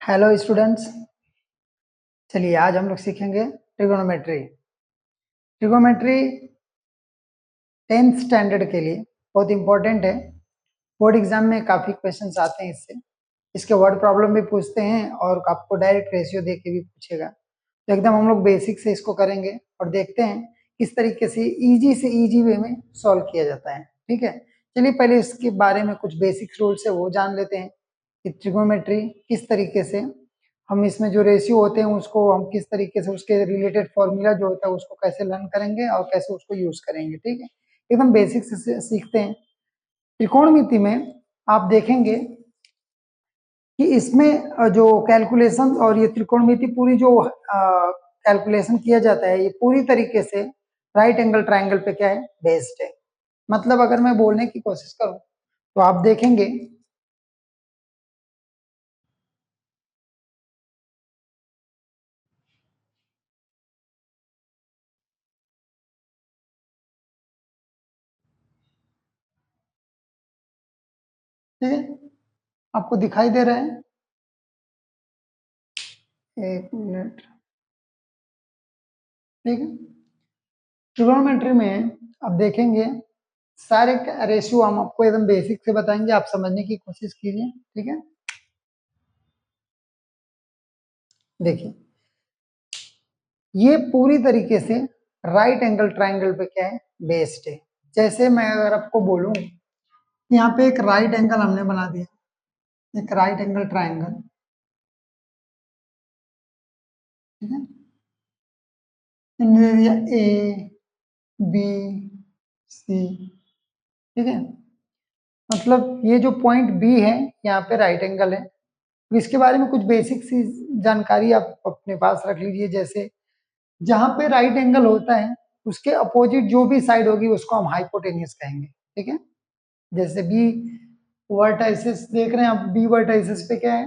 Hello students. चलिए आज हम लोग सीखेंगे ट्रिगोनोमेट्री। ट्रिगोनोमेट्री 10th स्टैंडर्ड के लिए बहुत इंपॉर्टेंट है। बोर्ड एग्जाम में काफ़ी क्वेश्चंस आते हैं इससे। इसके वर्ड प्रॉब्लम भी पूछते हैं और आपको डायरेक्ट रेशियो दे के भी पूछेगा। तो एकदम हम लोग बेसिक से इसको करेंगे और देखते हैं किस तरीके से इजी वे में सॉल्व किया जाता है। ठीक है, चलिए पहले इसके बारे में कुछ बेसिक रूल्स है वो जान लेते हैं कि ट्रिगोनोमेट्री किस तरीके से हम इसमें जो रेशियो होते हैं उसको हम किस तरीके से उसके रिलेटेड फॉर्मूला जो होता है उसको कैसे लर्न करेंगे और कैसे उसको यूज करेंगे। ठीक है, एकदम बेसिक से सीखते हैं। त्रिकोणमिति में आप देखेंगे कि इसमें जो कैलकुलेशन और ये त्रिकोणमिति पूरी जो कैलकुलेशन किया जाता है ये पूरी तरीके से राइट एंगल ट्राइंगल पे क्या है, बेस्ड है। मतलब अगर मैं बोलने की कोशिश करूं तो आप देखेंगे ठीक है, आपको दिखाई दे रहा है? एक मिनट। ठीक है, ट्रिगोनोमेट्री में अब देखेंगे सारे रेशियो हम आपको एकदम बेसिक से बताएंगे, आप समझने की कोशिश कीजिए। ठीक है, देखिए ये पूरी तरीके से राइट एंगल ट्राइंगल पे क्या है, बेस्ड है। जैसे मैं अगर आपको बोलूं यहाँ पे एक राइट एंगल हमने बना दिया, एक राइट एंगल ट्राइंगल। ठीक है, इनमें ए बी सी। ठीक है, मतलब ये जो पॉइंट बी है यहाँ पे राइट एंगल है। इसके बारे में कुछ बेसिक सी जानकारी आप अपने पास रख लीजिए। जैसे जहां पे राइट एंगल होता है उसके अपोजिट जो भी साइड होगी उसको हम हाइपोटेनियस कहेंगे। ठीक है, जैसे बी वर्टाइसिस देख रहे हैं आप, बी वर्टाइसिस पे क्या है,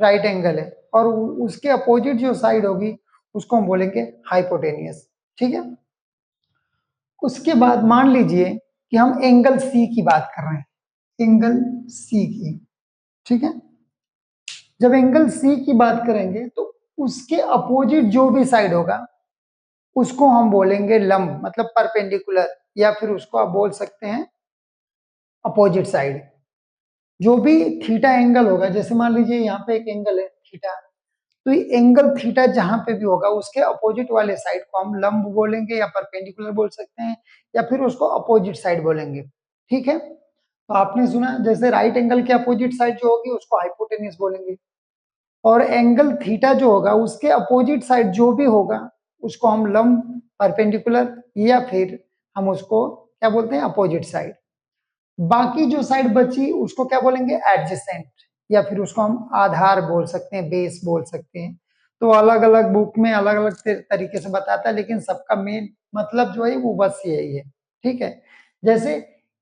राइट एंगल है और उसके अपोजिट जो साइड होगी उसको हम बोलेंगे हाइपोटेनियस। ठीक है, उसके बाद मान लीजिए कि हम एंगल सी की बात कर रहे हैं, एंगल सी की। ठीक है, जब एंगल सी की बात करेंगे तो उसके अपोजिट जो भी साइड होगा उसको हम बोलेंगे लंब, मतलब परपेंडिकुलर, या फिर उसको आप बोल सकते हैं अपोजिट साइड। जो भी थीटा एंगल होगा, जैसे मान लीजिए यहाँ पे एक एंगल है थीटा, तो ये एंगल थीटा जहां पे भी होगा उसके अपोजिट वाले साइड को हम लंब बोलेंगे या परपेंडिकुलर बोल सकते हैं या फिर उसको अपोजिट साइड बोलेंगे। ठीक है, तो आपने सुना जैसे राइट एंगल के अपोजिट साइड जो होगी उसको हाइपोटेन्यूस बोलेंगे और एंगल थीटा जो होगा उसके अपोजिट साइड जो भी होगा उसको हम लंब, परपेंडिकुलर या फिर हम उसको क्या बोलते हैं, अपोजिट साइड। बाकी जो साइड बची उसको क्या बोलेंगे, एडजेसेंट, या फिर उसको हम आधार बोल सकते हैं, बेस बोल सकते हैं। तो अलग अलग बुक में अलग अलग तरीके से बताता है, लेकिन सबका मेन मतलब जो है वो बस यही है। ठीक है, जैसे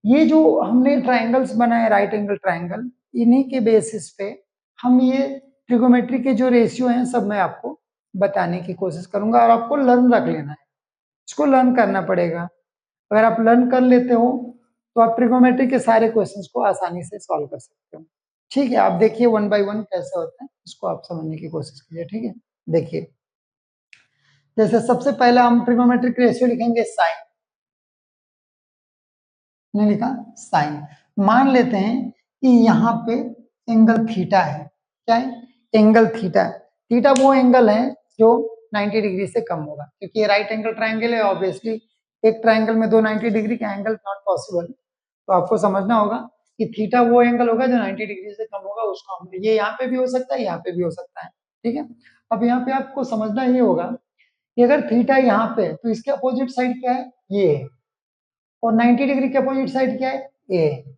ये जो हमने ट्राइंगल्स बनाए राइट एंगल ट्राइंगल, इन्हीं के बेसिस पे हम ये ट्रिगोमेट्री के जो रेशियो हैं सब मैं आपको बताने की कोशिश करूंगा और आपको लर्न रख लेना है, इसको लर्न करना पड़ेगा। अगर आप लर्न कर लेते हो तो आप ट्रिगोमेट्री के सारे क्वेश्चंस को आसानी से सॉल्व कर सकते हो। ठीक है, आप देखिए वन बाय वन कैसे होता है, इसको आप समझने की कोशिश कीजिए। ठीक है, देखिए जैसे सबसे पहले हम ट्रिगोमेट्रिक रेशियो लिखेंगे साइन। ने लिखा साइन। मान लेते हैं कि यहाँ पे एंगल थीटा है। क्या है, एंगल थीटा। थीटा वो एंगल है जो 90 डिग्री से कम होगा, क्योंकि ये राइट एंगल ट्राइंगल है। ऑब्वियसली एक ट्राइंगल में दो 90 डिग्री का एंगल नॉट पॉसिबल। तो आपको समझना होगा कि थीटा वो एंगल होगा जो 90 डिग्री से कम होगा, उसको हम, ये यहाँ पे भी हो सकता है, यहाँ पे भी हो सकता है। ठीक है, अब यहाँ पे आपको समझना ये होगा कि अगर थीटा यहाँ पे है तो इसके अपोजिट साइड क्या है, ये है, और 90 डिग्री के अपोजिट साइड क्या है, ए।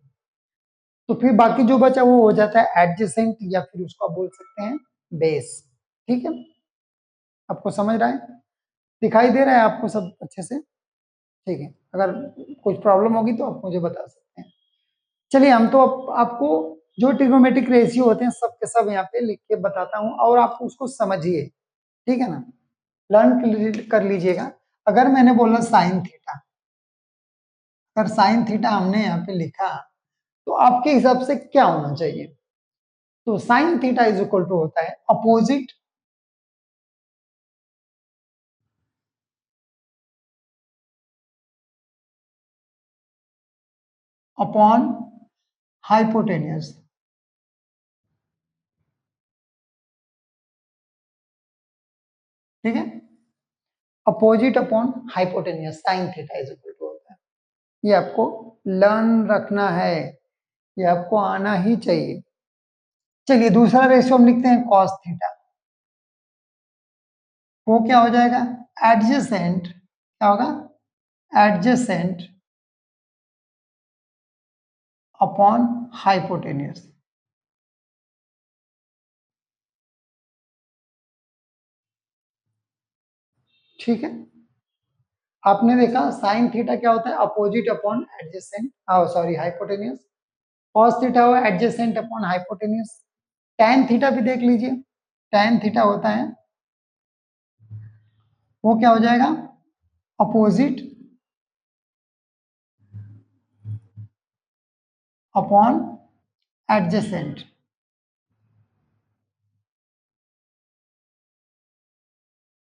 तो फिर बाकी जो बचा वो हो जाता है एडजेसेंट, या फिर उसको आप बोल सकते हैं बेस। ठीक है, आपको समझ रहा है, दिखाई दे रहा है आपको सब अच्छे से? ठीक है, अगर कुछ प्रॉब्लम होगी तो आप मुझे बता सकते हैं। चलिए हम तो आपको जो ट्रिगोमेट्रिक रेशियो होते हैं सब के सब यहाँ पे लिख के बताता हूँ और आप उसको समझिए। ठीक है ना, लर्न कर लीजिएगा। अगर मैंने बोला साइन थीटा, अगर साइन थीटा हमने यहाँ पे लिखा तो आपके हिसाब से क्या होना चाहिए? तो sine theta is equal to होता है अपोजिट अपॉन हाइपोटेनियस। ठीक है, opposite upon hypotenuse sine theta is equal to होता है। ये आपको लर्न रखना है, ये आपको आना ही चाहिए। चलिए दूसरा रेशियो हम लिखते हैं कॉस थीटा। वो क्या हो जाएगा, एडजेसेंट, क्या होगा, एडजेसेंट अपॉन हाइपोटेनियस। ठीक है, आपने देखा साइन थीटा क्या होता है, opposite upon adjacent, sorry hypotenuse. Cos theta हो adjacent upon hypotenuse. Tan theta भी देख लीजिए, टैन थीटा होता है, वो क्या हो जाएगा, अपोजिट अपॉन एडजेसेंट।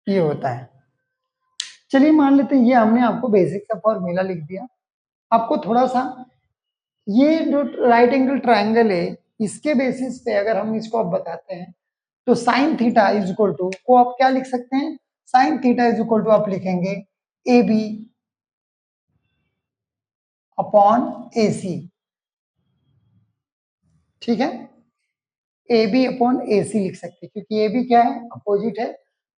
ये होता है। चलिए मान लेते हैं ये हमने आपको बेसिक सा फॉर्मूला लिख दिया। आपको थोड़ा सा ये जो राइट एंगल ट्रायंगल है इसके बेसिस पे अगर हम इसको अब बताते हैं तो sine theta is equal to को आप क्या लिख सकते हैं, sine theta is equal to आप लिखेंगे ए बी अपॉन ए सी। ठीक है, ए बी अपॉन ए सी लिख सकते हैं क्योंकि ए बी क्या है, अपोजिट है,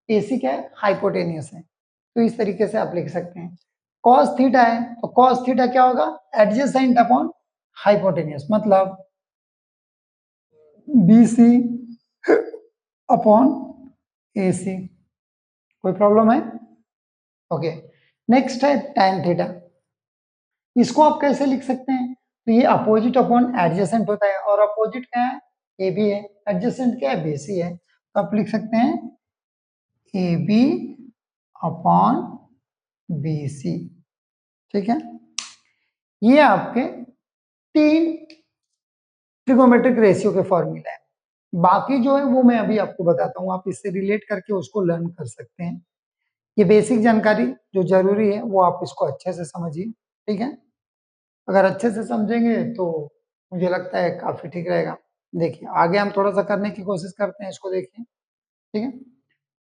ए सी क्या है, हाइपोटेनियस है। तो इस तरीके से आप लिख सकते हैं। कॉस थीटा है तो कॉस थीटा क्या होगा, एडजेसेंट अपॉन हाइपोटेनियस, मतलब बी सी अपॉन ए सी। कोई प्रॉब्लम है? ओके, नेक्स्ट है tan थीटा। इसको आप कैसे लिख सकते हैं, तो ये अपोजिट अपॉन एडजेसेंट होता है और अपोजिट क्या है, ए बी है, एडजेसेंट क्या है, बी सी है। तो आप लिख सकते हैं A B upon B C. ठीक है, ये आपके तीन ट्रिगोमेट्रिक रेशियो के फॉर्मूला है। बाकी जो है वो मैं अभी आपको बताता हूँ, आप इससे रिलेट करके उसको लर्न कर सकते हैं। ये बेसिक जानकारी जो जरूरी है वो आप इसको अच्छे से समझिए। ठीक है, अगर अच्छे से समझेंगे तो मुझे लगता है काफी ठीक रहेगा। देखिए आगे हम थोड़ा सा करने की कोशिश करते हैं, इसको देखिए। ठीक है,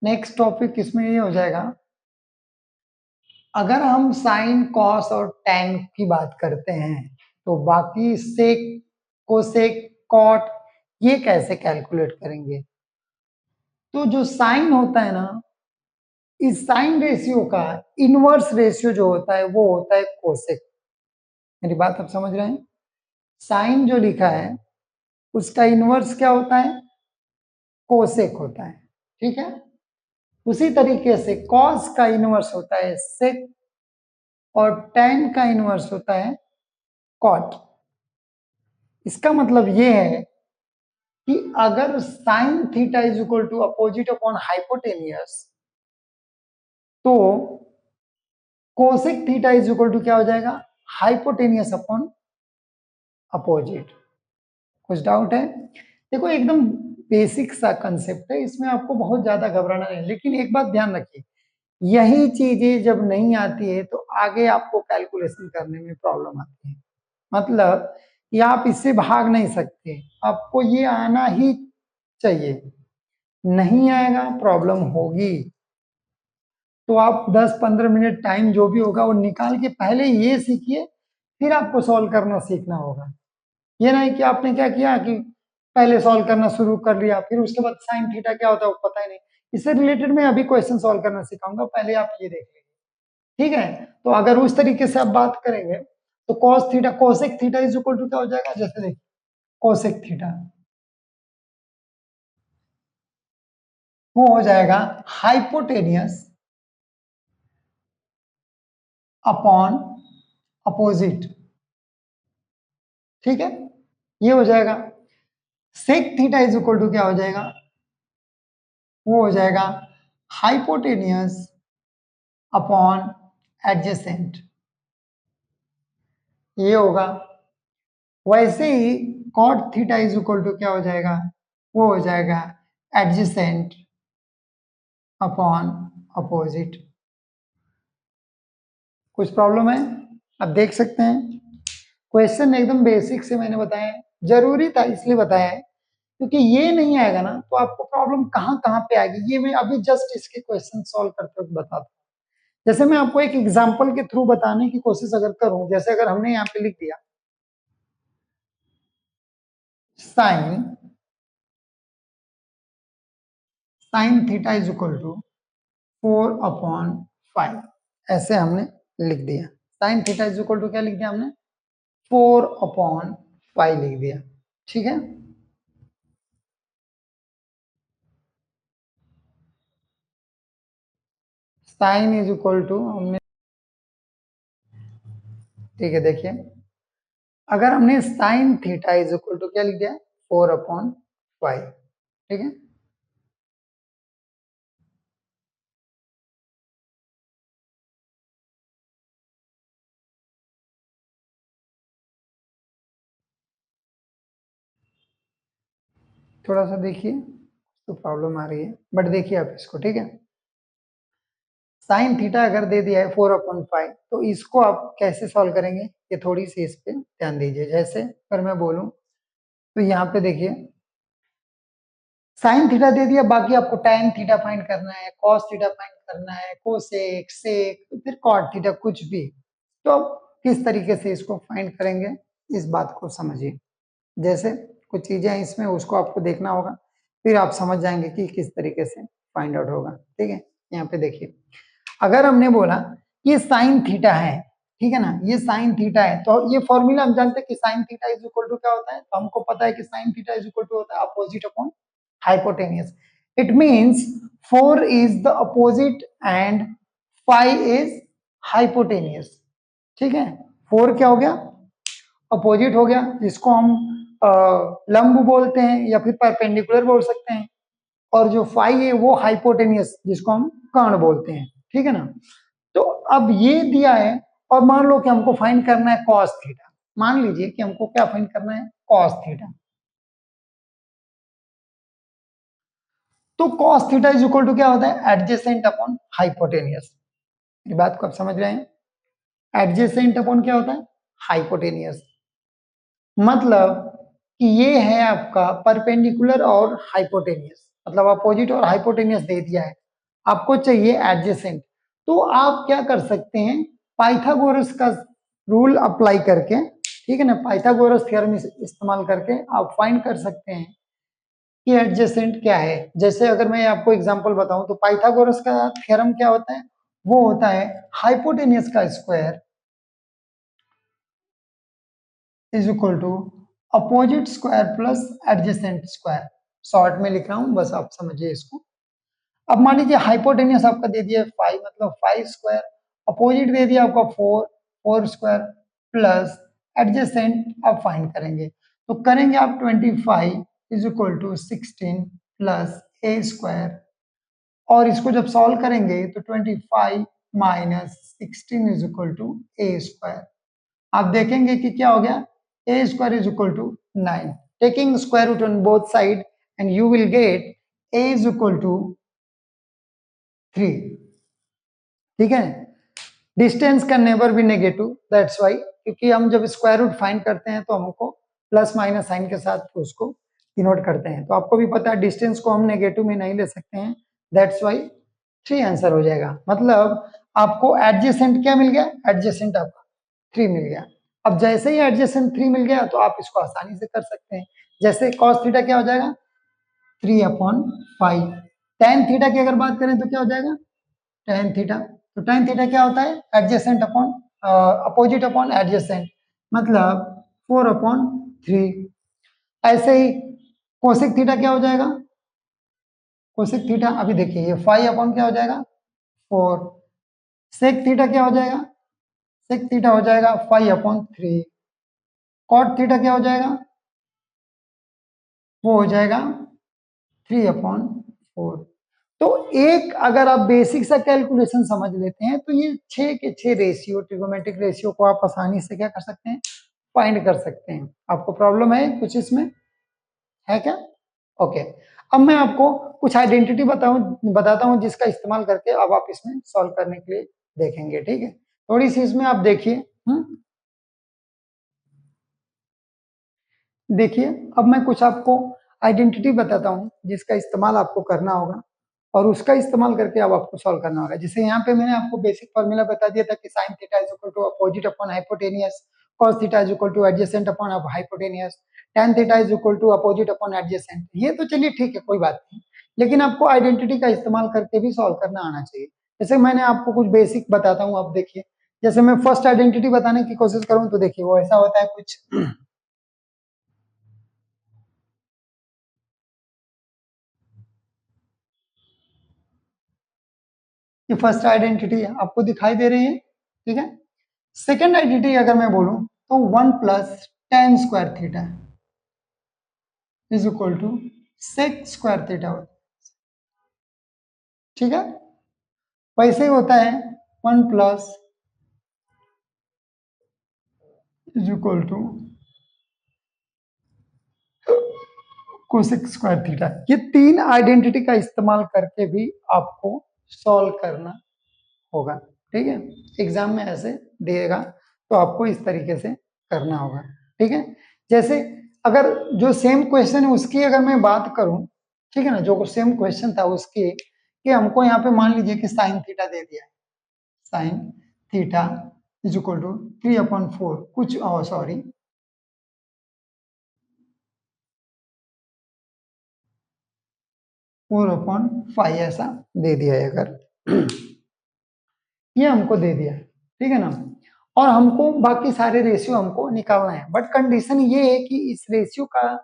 नेक्स्ट टॉपिक इसमें ये हो जाएगा, अगर हम साइन कॉस और टैन की बात करते हैं तो बाकी सेक कोसेक कॉट ये कैसे कैलकुलेट करेंगे। तो जो साइन होता है ना, इस साइन रेशियो का इनवर्स रेशियो जो होता है वो होता है कोसेक। मेरी बात आप समझ रहे हैं, साइन जो लिखा है उसका इनवर्स क्या होता है, कोसेक होता है। ठीक है, उसी तरीके से कॉस का इनवर्स होता है सेक और tan का इनवर्स होता है कॉट। इसका मतलब ये है कि अगर sine theta is equal to opposite upon hypotenuse तो cosec theta is equal to क्या हो जाएगा, हाइपोटेनियस अपॉन अपोजिट। कुछ डाउट है? देखो एकदम बेसिक सा कंसेप्ट है, इसमें आपको बहुत ज्यादा घबराना नहीं, लेकिन एक बात ध्यान रखिए, यही चीजें जब नहीं आती है तो आगे आपको कैलकुलेशन करने में प्रॉब्लम आती है। मतलब कि आप इससे भाग नहीं सकते, आपको ये आना ही चाहिए। नहीं आएगा प्रॉब्लम होगी। तो आप 10-15 मिनट टाइम जो भी होगा वो निकाल के पहले ये सीखिए, फिर आपको सॉल्व करना सीखना होगा। ये नहीं कि आपने क्या किया कि पहले सॉल्व करना शुरू कर लिया फिर उसके बाद साइन थीटा क्या होता है वो पता ही नहीं। इससे रिलेटेड मैं अभी क्वेश्चन सॉल्व करना सिखाऊंगा, पहले आप ये देख लीजिए। ठीक है, तो अगर उस तरीके से आप बात करेंगे तो cos theta cosec theta is equal to क्या हो जाएगा, जैसे देखिए कोसेक थीटा वो हो जाएगा हाइपोटेनियस अपॉन अपोजिट। ठीक है, ये हो जाएगा। Sec theta is equal to क्या हो जाएगा, वो हो जाएगा हाइपोटेनियस अपॉन एडजेसेंट। ये होगा। वैसे ही cot theta is equal to क्या हो जाएगा, वो हो जाएगा एडजेसेंट अपॉन अपोजिट। कुछ प्रॉब्लम है? आप देख सकते हैं क्वेश्चन एकदम बेसिक से मैंने बताया है, जरूरी था इसलिए बताया है क्योंकि ये नहीं आएगा ना तो आपको प्रॉब्लम कहाँ कहाँ पे आएगी, ये मैं अभी जस्ट इसके क्वेश्चन सॉल्व करते वक्त बताता हूँ। जैसे मैं आपको एक एग्जांपल के थ्रू बताने की कोशिश अगर करूं, जैसे अगर हमने यहाँ पे लिख दिया sine theta is equal to 4/5, ऐसे हमने लिख दिया। Sine theta is equal to क्या लिख दिया हमने, 4/5 लिख दिया। ठीक है, साइन इज इक्वल टू हमने, ठीक है देखिए, अगर हमने sine theta is equal to क्या लिख दिया, 4/5, ठीक है। थोड़ा सा देखिए तो प्रॉब्लम आ रही है, बट देखिए आप इसको, ठीक है। साइन थीटा अगर दे दिया है 4/5, तो इसको आप कैसे सॉल्व करेंगे, ये थोड़ी सी इस पे ध्यान दीजिए। जैसे अगर मैं बोलूं तो यहाँ पे देखिए साइन थीटा दे दिया, बाकी आपको टैन थीटा फाइंड करना है, कॉस थीटा फाइंड करना है, कोसेक, सेक, फिर कॉट थीटा, कुछ भी। तो आप किस तरीके से इसको फाइंड करेंगे, इस बात को समझिए। जैसे कुछ चीजें हैं इसमें, उसको आपको देखना होगा, फिर आप समझ जाएंगे कि किस तरीके से फाइंड आउट होगा। ठीक है, यहाँ पे देखिए, अगर हमने बोला ये साइन थीटा है, ठीक है ना, ये साइन थीटा है, तो ये फॉर्मूला हम जानते हैं कि sine theta is equal to क्या होता है, तो हमको पता है कि sine theta is equal to होता है opposite upon hypotenuse. It means 4 is the opposite and 5 is hypotenuse. ठीक है, 4 क्या हो गया, अपोजिट हो गया, जिसको हम लंब बोलते हैं या फिर परपेंडिकुलर बोल सकते हैं, और जो 5 है वो हाइपोटेनियस, जिसको हम कर्ण बोलते हैं। ठीक है ना, तो अब ये दिया है और मान लो कि हमको फाइंड करना है कॉस थीटा। मान लीजिए कि हमको क्या फाइंड करना है, कॉस थीटा। तो cos theta is equal to क्या होता है, एडजेसेंट अपॉन हाइपोटेनियस। ये बात को आप समझ रहे हैं, एडजेसेंट अपॉन क्या होता है, हाइपोटेनियस। मतलब कि ये है आपका परपेंडिकुलर और हाइपोटेनियस, मतलब अपोजिट और हाइपोटेनियस दे दिया है, आपको चाहिए एडजेसेंट। तो आप क्या कर सकते हैं, पाइथागोरस का रूल अप्लाई करके, ठीक है ना, पाइथागोरस थ्योरम इस्तेमाल करके आप फाइंड कर सकते हैं कि एडजेसेंट क्या है। जैसे अगर मैं आपको एग्जांपल बताऊं तो पाइथागोरस का थ्योरम क्या होता है, वो होता है हाइपोटेनियस का square is equal to opposite square plus adjacent square. Short में लिख रहा हूं, बस आप समझिए इसको। अब मान लीजिए हाइपोटेनियस आपका दे दिया 5, मतलब 5 स्क्वायर, अपोजिट दे दिया आपका 4, 4 स्क्वायर प्लस एडजेसेंट आप फाइंड करेंगे, तो करेंगे आप 25 is equal to 16 plus a square, और इसको जब सॉल्व करेंगे तो 25 minus 16 is equal to a square. आप देखेंगे कि क्या हो गया, a square is equal to 9, taking square root on both side and you will get a is equal to 3। ठीक है, डिस्टेंस का नेवर भी नेगेटिव, दैट्स वाई, क्योंकि हम जब स्क्वायर रूट फाइंड करते हैं तो हमको प्लस माइनस साइन के साथ उसको डिनोट करते हैं, तो आपको भी पता है डिस्टेंस को हम नेगेटिव में नहीं ले सकते हैं, दैट्स वाई 3 आंसर हो जाएगा। मतलब आपको एडजेसेंट क्या मिल गया, एडजेसेंट आपका 3 मिल गया। अब जैसे ही एडजेसेंट 3 मिल गया तो आप इसको आसानी से कर सकते हैं। जैसे कॉस थीटा क्या हो जाएगा, 3/5। टेन थीटा की अगर बात करें तो क्या हो जाएगा, टेन थीटा, तो टेन थीटा क्या होता है, adjacent upon opposite upon adjacent, मतलब 4/3। ऐसे ही कोसेक थीटा क्या हो जाएगा, कोसेक थीटा अभी देखिए ये 5 अपॉन क्या हो जाएगा, 4। सेक थीटा क्या हो जाएगा, सेक थीटा हो जाएगा 5/3। कॉट थीटा क्या हो जाएगा, वो हो जाएगा 3/4। तो एक अगर आप बेसिक सा कैलकुलेशन समझ लेते हैं तो ये 6 के 6 रेशियो, ट्रिगोमेट्रिक रेशियो को आप आसानी से क्या कर सकते हैं, फाइंड कर सकते हैं। आपको प्रॉब्लम है कुछ इसमें, है क्या? ओके, अब मैं आपको कुछ आइडेंटिटी बताता हूं जिसका इस्तेमाल करके अब आप इसमें सॉल्व करने के लिए देखेंगे, ठीक है? थोड़ी सी इसमें आप देखिए। देखिए, अब मैं कुछ आपको आइडेंटिटी बताता हूं जिसका इस्तेमाल आपको करना होगा और उसका इस्तेमाल करके अब आपको सॉल्व करना होगा। जैसे यहाँ पे मैंने आपको बेसिक फॉर्मूला बता दिया था कि sine theta is equal to opposite upon hypotenuse, cos theta is equal to adjacent upon hypotenuse, tan theta is equal to opposite upon adjacent. ये तो चलिए ठीक है, कोई बात नहीं, लेकिन आपको आइडेंटिटी का इस्तेमाल करके भी सॉल्व करना आना चाहिए। जैसे मैंने आपको कुछ बेसिक बताता हूँ, अब देखिए, जैसे मैं फर्स्ट आइडेंटिटी बताने की कोशिश करूँ तो देखिए वो ऐसा होता है कुछ। ये फर्स्ट आइडेंटिटी आपको दिखाई दे रही है, ठीक है? सेकेंड आइडेंटिटी अगर मैं बोलूं तो 1 + tan² theta is equal to sec² theta होता है, ठीक है? वैसे ही होता है 1 + is equal to cosec² theta. ये तीन आइडेंटिटी का इस्तेमाल करके भी आपको सॉल्व करना होगा, ठीक है? एग्जाम में ऐसे देगा तो आपको इस तरीके से करना होगा, ठीक है? जैसे अगर जो सेम क्वेश्चन है उसकी अगर मैं बात करूं, ठीक है ना, जो सेम क्वेश्चन था उसकी, कि हमको यहाँ पे मान लीजिए कि साइन थीटा दे दिया है, sine theta is equal to 3/4 कुछ, सॉरी, 4/5 ऐसा दे दिया है अगर, ये हमको दे दिया, ठीक है ना? और हमको बाकी सारे रेशियो हमको निकालना है, बट कंडीशन ये है कि इस रेशियो का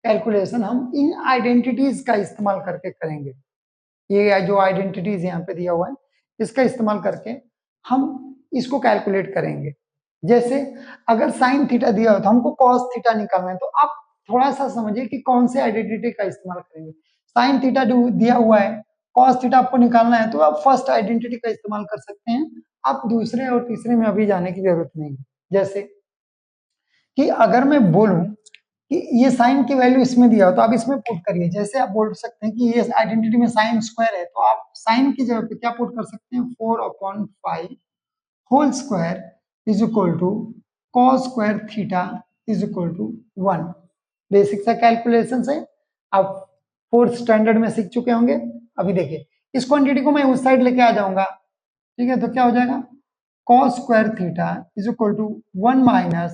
कैलकुलेशन हम इन आइडेंटिटीज का इस्तेमाल करके करेंगे। ये जो आइडेंटिटीज यहाँ पे दिया हुआ है इसका इस्तेमाल करके हम इसको कैलकुलेट करेंगे। जैसे अगर साइन थीटा दिया हो तो हमको कॉस थीटा निकालना है, तो आप थोड़ा सा समझिए कि कौन से आइडेंटिटी का इस्तेमाल करेंगे। साइन थीटा दिया हुआ है, कॉस थीटा आपको निकालना है, तो आप फर्स्ट आइडेंटिटी का इस्तेमाल कर सकते हैं। आप दूसरे और तीसरे में अभी जाने की जरूरत नहीं है। जैसे कि अगर मैं बोलूं कि ये साइन की वैल्यू इसमें दिया हो तो आप इसमें पुट करिए। जैसे आप बोल सकते हैं कि ये आइडेंटिटी में साइन स्क्वायर है, तो आप साइन की जगह पे क्या पुट कर सकते हैं, 4/5 whole square is equal to cos² theta is equal to 1। Basic सा कैलकुलेशन है, आप फोर्थ स्टैंडर्ड में सीख चुके होंगे। अभी देखिए, इस क्वांटिटी को मैं उस साइड लेके आ जाऊंगा, ठीक है? तो क्या हो जाएगा, cos² theta is equal to 1 minus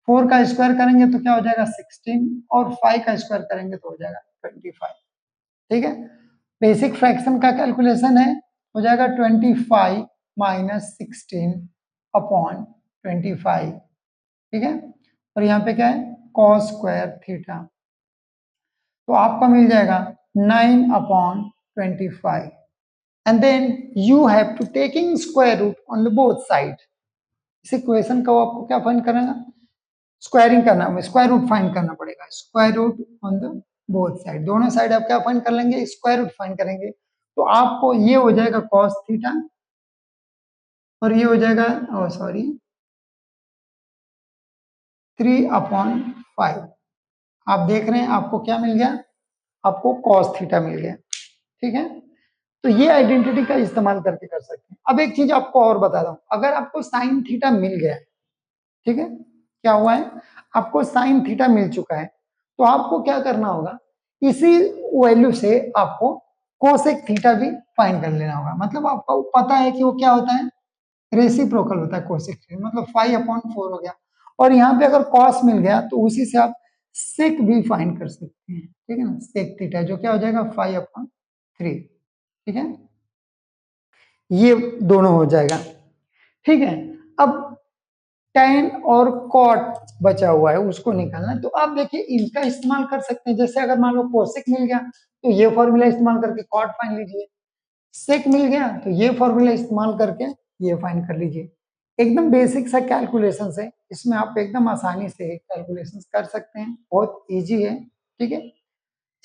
4 का स्क्वायर करेंगे तो क्या हो जाएगा 16, और 5 का स्क्वायर करेंगे तो हो जाएगा 25, ठीक है? बेसिक फ्रैक्शन का कैलकुलेशन है, हो जाएगा 25 माइनस 16 अपॉन 25, ठीक है? और यहाँ पे क्या है, cos² थीटा, तो आपका मिल जाएगा 9/25, and then you have to taking square root on the both side. इस इक्वेशन का आपको क्या फाइंड करना, स्क्वायरिंग करना, स्क्वायर रूट फाइंड करना पड़ेगा, square root on the both side, दोनों साइड आप क्या फाइंड कर लेंगे, स्क्वायर रूट फाइंड करेंगे। तो आपको ये हो जाएगा cos थीटा और ये हो जाएगा, सॉरी, 3/5। आप देख रहे हैं आपको क्या मिल गया, आपको cos थीटा मिल गया, ठीक है? तो ये आइडेंटिटी का इस्तेमाल करके कर सकते हैं। अब एक चीज आपको और बता रहा हूं, अगर आपको साइन थीटा मिल गया, ठीक है, क्या हुआ है, आपको साइन थीटा मिल चुका है, तो आपको क्या करना होगा, इसी वैल्यू से आपको कोसेक थीटा भी फाइंड कर लेना होगा। मतलब आपको पता है कि वो क्या होता है, रेसिप्रोकल होता है कोसेक थीटा, मतलब 5/4 हो गया। और यहाँ पे अगर कॉस मिल गया तो उसी से आप सेक भी फाइंड कर सकते हैं, ठीक है ना, सेक थीटा जो क्या हो जाएगा 5/3, ठीक है? ये दोनों हो जाएगा, ठीक है? अब tan और cot बचा हुआ है उसको निकालना है, तो आप देखिए इनका इस्तेमाल कर सकते हैं। जैसे अगर मान लो कोसेक मिल गया तो ये फॉर्मूला इस्तेमाल करके cot फाइंड लीजिए, सेक मिल गया तो ये फॉर्मूला इस्तेमाल करके ये फाइंड कर लीजिए। एकदम बेसिक सा कैलकुलेशन है, इसमें आप एकदम आसानी से कैलकुलेशन कर सकते हैं, बहुत इजी है, ठीक है?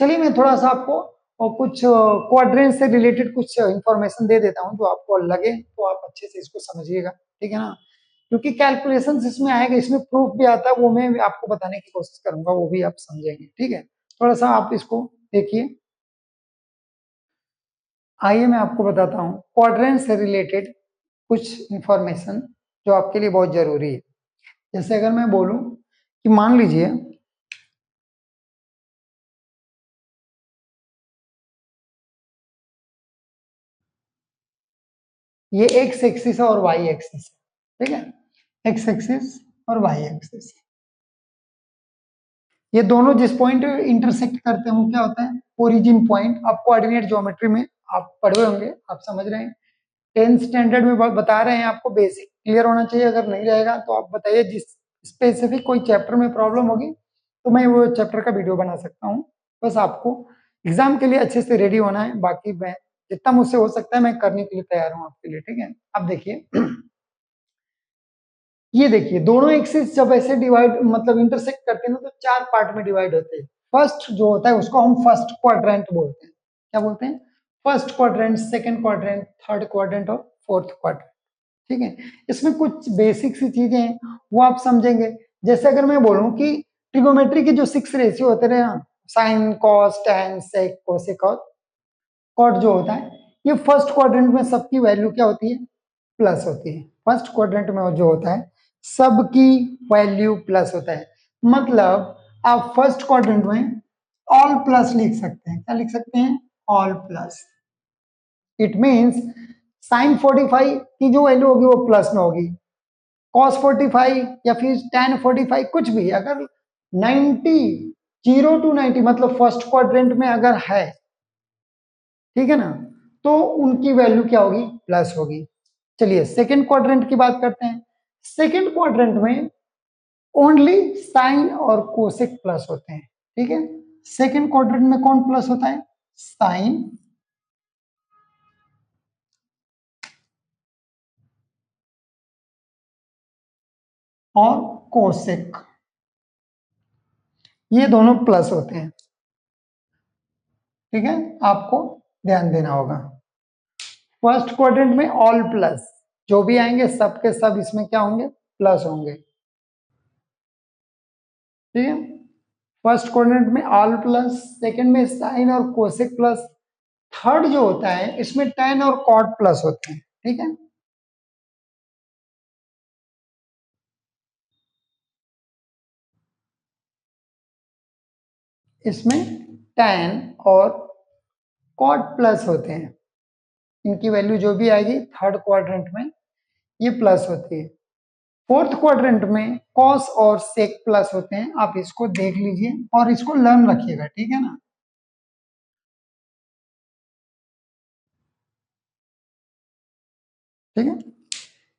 चलिए मैं थोड़ा सा आपको और कुछ क्वाड्रेंट से रिलेटेड कुछ इंफॉर्मेशन दे देता हूं जो आपको लगे तो आप अच्छे से इसको समझिएगा, ठीक है ना? क्योंकि कैलकुलेशंस इसमें आएगा, इसमें प्रूफ भी आता है, वो मैं आपको बताने की कोशिश करूंगा, वो भी आप समझेंगे। ठीक है, थोड़ा सा आप इसको देखिए। आइए मैं आपको बताता हूँ क्वाड्रेंट से रिलेटेड कुछ इंफॉर्मेशन जो आपके लिए बहुत जरूरी है। जैसे अगर मैं बोलूं कि मान लीजिए ये एक्स एक्सिस और वाई एक्सिस है, ठीक है, एक्स एक्सिस और वाई एक्सिस, ये दोनों जिस पॉइंट इंटरसेक्ट करते हैं वो क्या होता है, ओरिजिन पॉइंट। आप कोऑर्डिनेट ज्योमेट्री में आप पढ़े होंगे, आप समझ रहे हैं, 10th स्टैंडर्ड में बता रहे हैं आपको, बेसिक क्लियर होना चाहिए। अगर नहीं रहेगा तो आप बताइए, जिस स्पेसिफिक कोई चैप्टर में प्रॉब्लम होगी तो मैं वो चैप्टर का वीडियो बना सकता हूँ। बस आपको एग्जाम के लिए अच्छे से रेडी होना है, बाकी मैं जितना मुझसे हो सकता है मैं करने के लिए तैयार हूँ आपके लिए। ठीक है, अब देखिए ये देखिए दोनों एक्सिस जब ऐसे डिवाइड मतलब इंटरसेक्ट करते हैं ना, तो चार पार्ट में डिवाइड होते हैं। फर्स्ट जो होता है उसको हम फर्स्ट क्वाड्रेंट बोलते हैं। क्या बोलते हैं? First quadrant, second quadrant, third quadrant और फोर्थ क्वाड्रेंट। ठीक है, इसमें कुछ बेसिक सी चीजें हैं वो आप समझेंगे। जैसे अगर मैं बोलूं कि ट्रिगोमेट्री के जो 6 रेशियो होते रहे, साइन, कॉस, टैन, सेक, कोसेक और कॉट जो होता है, ये फर्स्ट क्वाड्रेंट में सबकी वैल्यू क्या होती है? प्लस होती है। फर्स्ट क्वाड्रेंट में जो होता है सबकी वैल्यू प्लस होता है। मतलब आप फर्स्ट क्वाड्रेंट में ऑल प्लस लिख सकते हैं। क्या लिख सकते हैं? All plus. It means sine 45 की जो वैल्यू होगी वो प्लस में होगी, कॉस 45 या फिर tan 45 कुछ भी, अगर 90 0 to 90 मतलब फर्स्ट क्वाड्रेंट में अगर है, ठीक है ना, तो उनकी वैल्यू क्या होगी? प्लस होगी। चलिए सेकंड क्वाड्रेंट की बात करते हैं। सेकंड क्वाड्रेंट में ओनली साइन और कोसेक प्लस होते हैं। ठीक है, सेकंड क्वाड्रेंट में कौन प्लस होता है? साइन और कोसेक, ये दोनों प्लस होते हैं। ठीक है, आपको ध्यान देना होगा। फर्स्ट क्वाड्रेंट में ऑल प्लस, जो भी आएंगे सब के सब इसमें क्या होंगे? प्लस होंगे। ठीक है, फर्स्ट क्वाड्रेंट में ऑल प्लस, सेकंड में साइन और कोसेक प्लस, थर्ड जो होता है इसमें tan और cot प्लस होते हैं। ठीक है, इसमें tan और cot प्लस होते हैं। इनकी वैल्यू जो भी आएगी थर्ड क्वाड्रेंट में ये प्लस होती है। फोर्थ क्वाड्रेंट में cos और sec प्लस होते हैं। आप इसको देख लीजिए और इसको लर्न रखिएगा। ठीक है ना, ठीक है,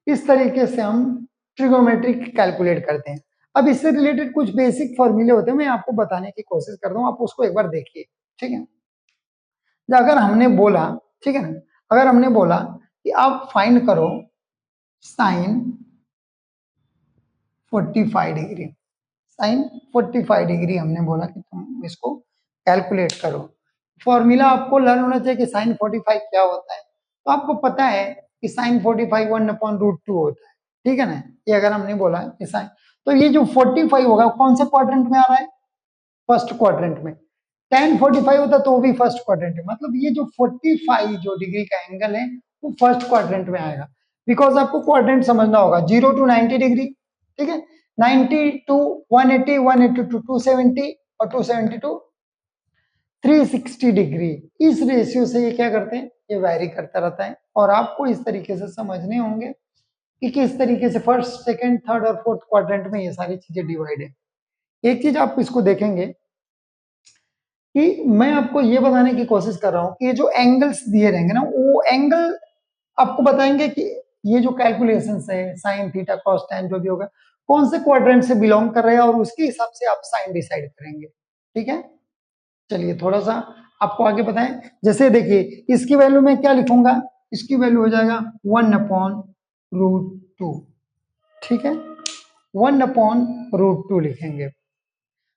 इस तरीके से हम ट्रिगोमेट्री कैलकुलेट करते हैं। अब इससे रिलेटेड कुछ बेसिक फॉर्मूले होते हैं, मैं आपको बताने की कोशिश करता हूँ, आप उसको एक बार देखिए। ठीक है, अगर हमने बोला, ठीक है ना, अगर हमने बोला कि आप फाइंड करो साइन 45 डिग्री, साइन 45 डिग्री हमने बोला कि तुम इसको कैलकुलेट करो। फॉर्मूला आपको लर्न होना चाहिए कि साइन 45 क्या होता है। तो आपको पता है कि साइन 45 1/√2 होता है। ठीक है ना, ये अगर हमने बोला कि साइन, तो ये जो 45 होगा कौन से क्वाड्रेंट में आ रहा है? फर्स्ट क्वाड्रेंट में। tan 45 होता तो वो भी फर्स्ट क्वाड्रेंट में, मतलब ये जो 45 जो डिग्री का एंगल है वो फर्स्ट क्वाड्रेंट में आएगा। बिकॉज आपको क्वाड्रेंट समझना होगा, 0 to 90 डिग्री। ठीक है, 90 to 180, 180 to 270 और 270 to 360 डिग्री। इस रेशियो से ये क्या करते हैं? ये वैरी करता रहता है। और आपको इस तरीके से समझने होंगे कि किस तरीके से फर्स्ट, सेकंड, थर्ड और फोर्थ क्वाड्रेंट में ये सारी चीजें डिवाइड है। एक चीज आप इसको देखेंगे कि मैं आपको ये बताने की कोशिश कर रहा हूं कि ये जो एंगल्स दिए रहेंगे ना, वो एंगल आपको बताएंगे कि ये जो कैलकुलेशन है साइन, थीटा, कॉस, टैन जो भी होगा कौन से क्वाड्रेंट से बिलोंग कर रहे हैं, और उसके हिसाब से आप साइन डिसाइड करेंगे। ठीक है, चलिए थोड़ा सा आपको आगे बताएं। जैसे देखिए इसकी वैल्यू मैं क्या लिखूंगा, इसकी वैल्यू हो जाएगा 1/√2। ठीक है, 1/√2 लिखेंगे।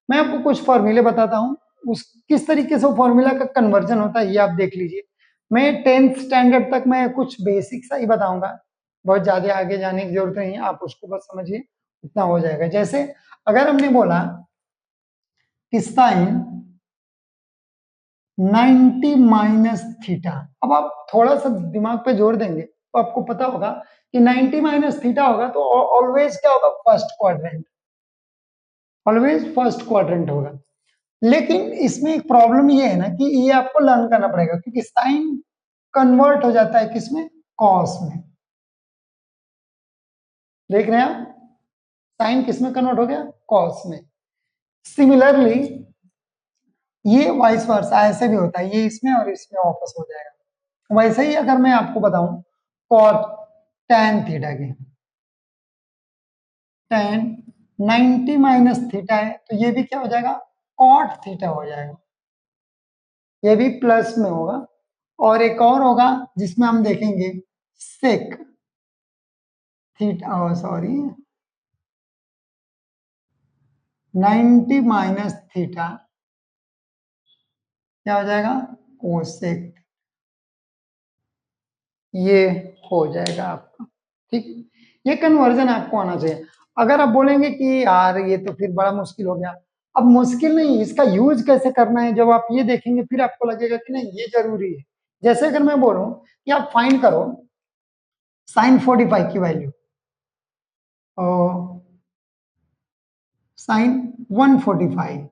मैं आपको कुछ फॉर्मूले बताता हूं, उस किस तरीके से वो फॉर्मूला का कन्वर्जन होता है ये आप देख लीजिए। मैं 10th स्टैंडर्ड तक मैं कुछ बेसिक सा ही बताऊंगा, बहुत ज्यादा आगे जाने की जरूरत नहीं है, आप उसको बस समझिए, इतना हो जाएगा। जैसे अगर हमने बोला कि साइन 90 माइनस थीटा, अब आप थोड़ा सा दिमाग पे जोर देंगे तो आपको पता होगा कि 90 माइनस थीटा होगा तो ऑलवेज क्या होगा, first quadrant, always first quadrant होगा। लेकिन इसमें एक प्रॉब्लम ये है ना कि ये आपको लर्न करना पड़ेगा, क्योंकि साइन कन्वर्ट हो जाता है किसमें, कॉस में। देख रहे हैं आप, साइन किसमें कन्वर्ट हो गया, कॉस में। सिमिलरली ये वाइस वर्सा ऐसे भी होता है, ये इसमें और इसमें वापस हो जाएगा। वैसे ही अगर मैं आपको बताऊं कॉट tan थीटा की, tan 90 माइनस थीटा है तो ये भी क्या हो जाएगा, कॉट थीटा हो जाएगा, ये भी प्लस में होगा। और एक और होगा जिसमें हम देखेंगे sec theta, sorry 90 minus theta क्या हो जाएगा, कोसेक, ये हो जाएगा आपका। ठीक, ये कन्वर्जन आपको आना चाहिए। अगर आप बोलेंगे कि यार ये तो फिर बड़ा मुश्किल हो गया, अब मुश्किल नहीं, इसका यूज कैसे करना है जब आप ये देखेंगे फिर आपको लगेगा कि नहीं ये जरूरी है। जैसे अगर मैं बोलूं कि आप फाइंड करो साइन 45 की वैल्यू और साइन 145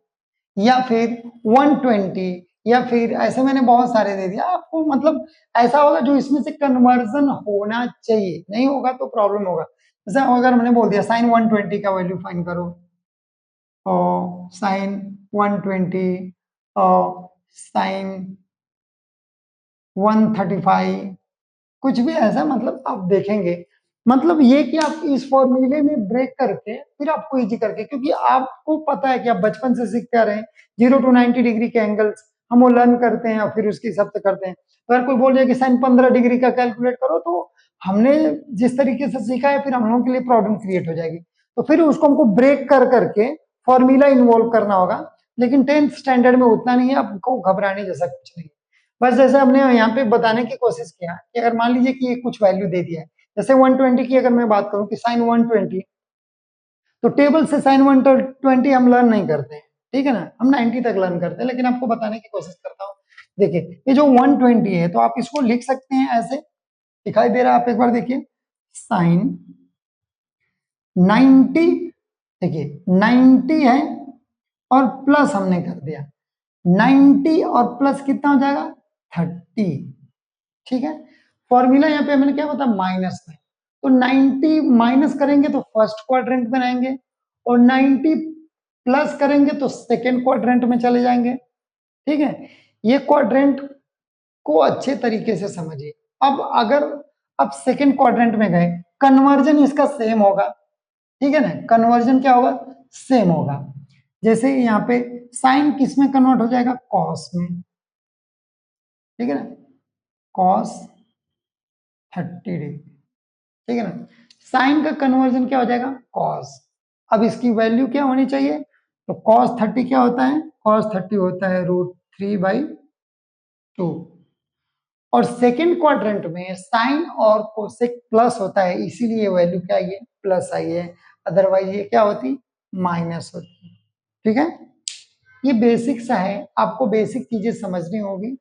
या फिर 120 या फिर ऐसे मैंने बहुत सारे दे दिया आपको, मतलब ऐसा होगा जो इसमें से कन्वर्जन होना चाहिए, नहीं होगा तो प्रॉब्लम होगा। जैसे अगर मैंने बोल दिया साइन 120 का वैल्यू फाइंड करो और साइन 120 और साइन 135, कुछ भी ऐसा, मतलब आप देखेंगे, मतलब ये कि आप इस फॉर्मूले में ब्रेक करके फिर आपको इजी करके, क्योंकि आपको पता है कि आप बचपन से सीखते आ रहे हैं 0 to 90 डिग्री के एंगल्स हम वो लर्न करते हैं और फिर उसके हिसाब से करते हैं। तो अगर कोई बोल रहे कि साइन 15 डिग्री का कैलकुलेट करो तो हमने जिस तरीके से सीखा है फिर हम लोगों के लिए प्रॉब्लम क्रिएट हो जाएगी, तो फिर उसको हमको ब्रेक कर करके फॉर्मूला इन्वॉल्व करना होगा। लेकिन 10th स्टैंडर्ड में उतना नहीं है, आपको घबराने जैसा कुछ नहीं। बस जैसे हमने यहाँ पे बताने की कोशिश किया कि अगर मान लीजिए कि कुछ वैल्यू दे दिया है, जैसे 120 की अगर मैं बात करूं कि साइन 120, तो टेबल से साइन 120 हम लर्न नहीं करते हैं, ठीक है ना, हम 90 तक लर्न करते हैं, लेकिन आपको बताने की कोशिश करता हूँ। देखिए ये जो 120 है तो आप इसको लिख सकते हैं ऐसे, दिखाई दे रहा है, आप एक बार देखिए साइन 90, देखिए 90 है और प्लस हमने कर दिया 90 और प्लस कितना हो जाएगा 30, ठीक है। फॉर्मूला यहाँ पे मैंने क्या बताया, माइनस में, तो 90 माइनस करेंगे तो फर्स्ट क्वाड्रेंट में रहेंगे और 90 प्लस करेंगे तो सेकेंड क्वाड्रेंट में चले जाएंगे, ठीक है। ये क्वाड्रेंट को अच्छे तरीके से समझिए। अब अगर आप सेकेंड क्वाड्रेंट में गए, कन्वर्जन इसका सेम होगा, ठीक है ना, कन्वर्जन क्या होगा, सेम होगा। जैसे यहाँ पे साइन किस में कन्वर्ट हो जाएगा, कॉस में, ठीक है ना, कॉस 30 डिग्री, ठीक है ना। साइन का कन्वर्जन क्या हो जाएगा, कॉस। अब इसकी वैल्यू क्या होनी चाहिए, तो कॉस 30 क्या होता है, कॉस 30 होता है √3/2। और सेकेंड क्वाड्रेंट में साइन और कोसेक प्लस होता है, इसीलिए वैल्यू क्या आई है, प्लस आई है, अदरवाइज ये क्या होती, माइनस होती, ठीक है। ये बेसिक सा है, आपको बेसिक चीजें समझनी होगी,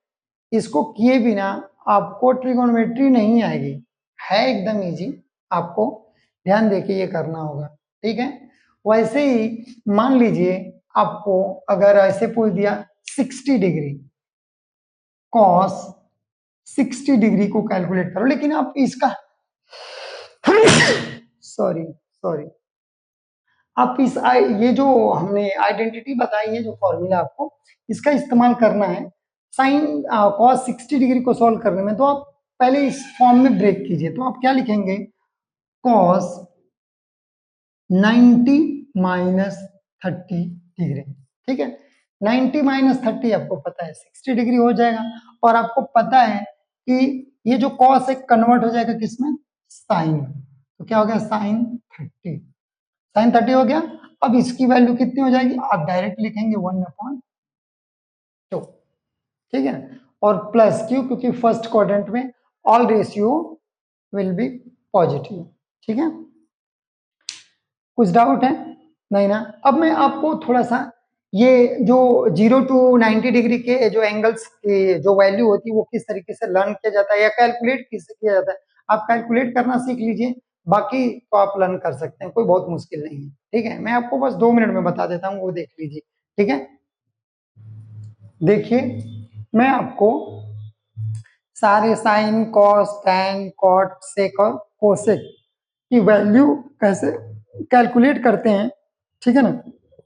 इसको किए बिना आपको ट्रिगोनोमेट्री नहीं आएगी, है एकदम इजी, आपको ध्यान देके ये करना होगा, ठीक है। वैसे ही मान लीजिए आपको अगर ऐसे पूछ दिया 60 डिग्री, कॉस 60 डिग्री को कैलकुलेट करो, लेकिन आप इसका सॉरी सॉरी, आप ये जो हमने आइडेंटिटी बताई है, जो फॉर्मूला आपको इसका इस्तेमाल करना है साइन कॉस 60 डिग्री को सॉल्व करने में, तो आप पहले इस फॉर्म में ब्रेक कीजिए। तो आप क्या लिखेंगे, कॉस 90 माइनस 30 डिग्री, ठीक है। 90 माइनस 30 आपको पता है 60 डिग्री हो जाएगा, और आपको पता है कि ये जो कॉस है कन्वर्ट हो जाएगा किसमें, साइन, तो क्या हो गया साइन 30, साइन 30 हो गया। अब इसकी वैल्यू कितनी हो जाएगी, आप डायरेक्ट लिखेंगे 1/2, ठीक है। और प्लस क्यों, क्योंकि फर्स्ट क्वाड्रेंट में all ratio will be positive. ठीक है, कुछ डाउट है? नहीं ना। अब मैं आपको थोड़ा सा ये जो 0 to 90 डिग्री के जो एंगल्स की जो वैल्यू होती है वो किस तरीके से लर्न किया जाता है या कैलकुलेट किससे किया जाता है, आप कैलकुलेट करना सीख लीजिए, बाकी तो आप लर्न कर सकते हैं, कोई बहुत मुश्किल नहीं है। ठीक है, मैं आपको बस 2 मिनट में बता देता हूँ, वो देख लीजिए। ठीक है, देखिए मैं आपको सारे sine cos tan cot sec और कोसेक की वैल्यू कैसे कैलकुलेट करते हैं, ठीक है ना,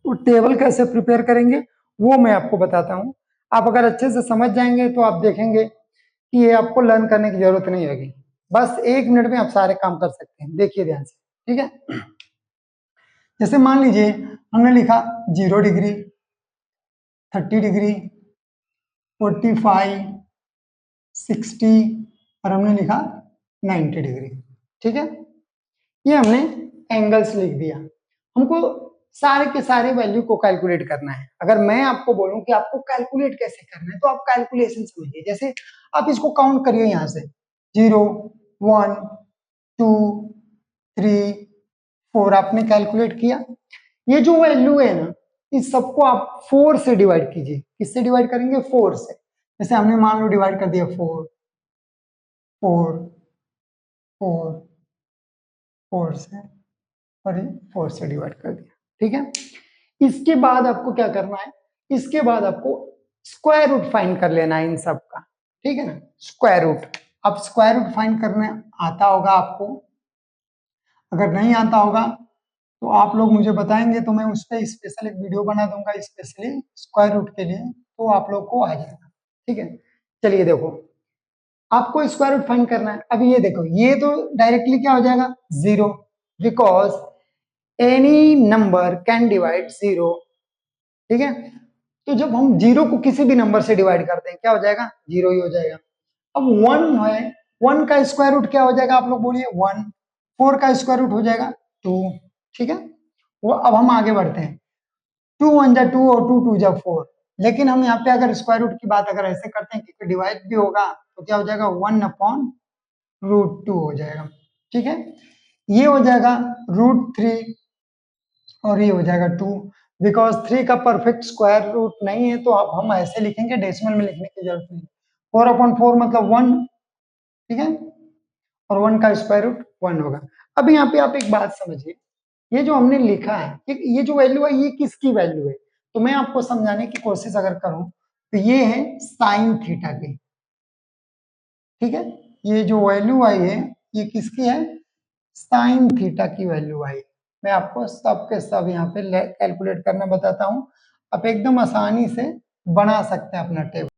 वो टेबल कैसे प्रिपेयर करेंगे वो मैं आपको बताता हूं। आप अगर अच्छे से समझ जाएंगे तो आप देखेंगे कि ये आपको लर्न करने की जरूरत नहीं होगी, बस 1 मिनट में आप सारे काम कर सकते हैं। देखिए ध्यान से। ठीक है, जैसे मान लीजिए हमने लिखा 0 डिग्री, 30 डिग्री, 45, 60 और हमने लिखा 90 डिग्री। ठीक है, ये हमने एंगल्स लिख दिया। हमको सारे के सारे वैल्यू को कैलकुलेट करना है। अगर मैं आपको बोलूं कि आपको कैलकुलेट कैसे करना है तो आप कैलकुलेशन समझिए। जैसे आप इसको काउंट करिए, यहां से 0 1 2 3 4 आपने कैलकुलेट किया। ये जो वैल्यू है ना, इस सबको आप 4 से डिवाइड कीजिए। किससे डिवाइड करेंगे? 4 से। जैसे हमने मान लो डिवाइड कर दिया 4 4 4 4 से, और ये 4 से डिवाइड कर दिया। ठीक है, इसके बाद आपको क्या करना है? इसके बाद आपको स्क्वायर रूट फाइंड कर लेना है इन सब का। ठीक है ना, स्क्वायर रूट। अब स्क्वायर रूट फाइंड करने आता होगा आपको, अगर नहीं आता होगा तो आप लोग मुझे बताएंगे तो मैं उस पर स्पेशल एक वीडियो बना दूंगा स्पेशली स्क्वायर रूट के लिए, तो आप लोग को आ जाएगा। ठीक है, चलिए देखो, आपको स्क्वायर रूट फाइंड करना है। अब ये देखो, ये तो डायरेक्टली क्या हो जाएगा? 0, because any number can divide 0। ठीक है, तो जब हम 0 को किसी भी नंबर से डिवाइड करते हैं क्या हो जाएगा? 0 ही हो जाएगा। अब 1 है, 1 का स्क्वायर रूट क्या हो जाएगा? आप लोग बोलिए 1। 4 का स्क्वायर रूट हो जाएगा 2। ठीक है, वो अब हम आगे बढ़ते हैं। 2 1 जा 2 और 2 2 जा 4। लेकिन हम यहाँ पे अगर स्क्वायर रूट की बात अगर ऐसे करते हैं कि डिवाइड भी होगा तो क्या हो जाएगा? 1/√2 हो जाएगा। ठीक है, ये हो जाएगा √3 और ये हो जाएगा 2। बिकॉज 3 का परफेक्ट स्क्वायर रूट नहीं है तो अब हम ऐसे लिखेंगे, डेसिमल में लिखने की जरूरत नहीं। 4/4 मतलब 1। ठीक है, और 1 का स्क्वायर रूट 1 होगा। अब यहाँ पे आप एक बात समझिए, ये जो हमने लिखा है, ये जो वैल्यू है ये किसकी वैल्यू है? तो मैं आपको समझाने की कोशिश अगर करूं तो ये है साइन थीटा की। ठीक है, ये जो वैल्यू आई है ये किसकी है? साइन थीटा की वैल्यू आई। मैं आपको सब के सब यहाँ पे कैलकुलेट करना बताता हूँ, आप एकदम आसानी से बना सकते हैं अपना टेबल।